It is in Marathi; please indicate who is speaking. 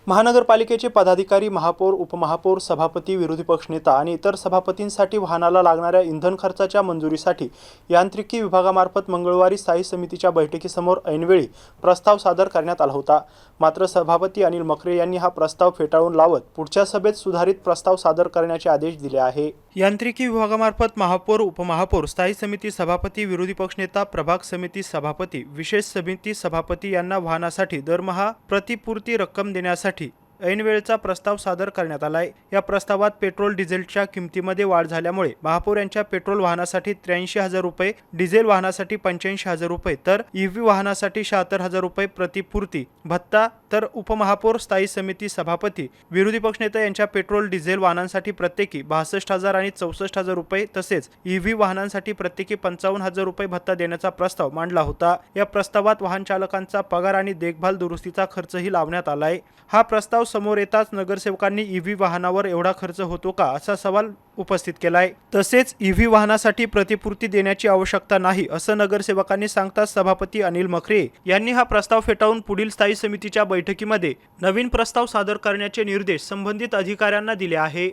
Speaker 1: महानगरपालिकेचे पदाधिकारी, महापौर, उपमहापौर, सभापती, विरोधी पक्षनेता आणि इतर सभापतींसाठी वाहनाला लागणाऱ्या इंधन खर्चाच्या मंजुरीसाठी यांत्रिकी विभागामार्फत मंगळवारी स्थायी समितीच्या बैठकीसमोर ऐनवेळी प्रस्ताव सादर करण्यात आला होता। मात्र सभापती अनिल मखरे यांनी हा प्रस्ताव फेटाळून लावत पुढच्या सभेत सुधारित प्रस्ताव सादर करण्याचे आदेश दिले आहे। यांत्रिकी विभागामार्फत महापौर, उपमहापौर, स्थायी समिती सभापती, विरोधी पक्षनेता, प्रभाग समिती सभापती, विशेष समिती सभापती यांना वाहनासाठी दरमहा प्रतिपूर्ती रक्कम देण्यासाठी ऐनवेळचा प्रस्ताव सादर करण्यात आलाय। या प्रस्तावात पेट्रोल डिझेलच्या किमतीमध्ये वाढ झाल्यामुळे महापौर यांच्या पेट्रोल वाहनासाठी 83,000 रुपये, डिझेल वाहनासाठी 85,000 रुपये तर ईव्ही वाहनासाठी 76,000 रुपये प्रतिपूर्ती भत्ता, तर उपमहापौर, स्थायी समिती सभापती, विरोधी पक्षनेता यांच्या पेट्रोल डिझेल वाहनांसाठी प्रत्येकी 62,000 आणि 64,000 रुपये तसेच ईव्ही वाहनांसाठी प्रत्येकी 55,000 रुपये भत्ता देण्याचा प्रस्ताव मांडला होता। या प्रस्तावात वाहन चालकांचा पगार आणि देखभाल दुरुस्तीचा खर्चही लावण्यात आलाय। हा प्रस्ताव समोर येताच नगरसेवकांनी ईव्ही वाहनावर एवढा खर्च होतो का असा सवाल उपस्थित केलाय। तसेच ईव्ही वाहनासाठी प्रतिपूर्ती देण्याची आवश्यकता नाही असं नगरसेवकांनी सांगताच सभापती अनिल मखरे यांनी हा प्रस्ताव फेटाळून पुढील स्थायी समितीच्या बैठकीमध्ये नवीन प्रस्ताव सादर करण्याचे निर्देश संबंधित अधिकाऱ्यांना दिले आहे।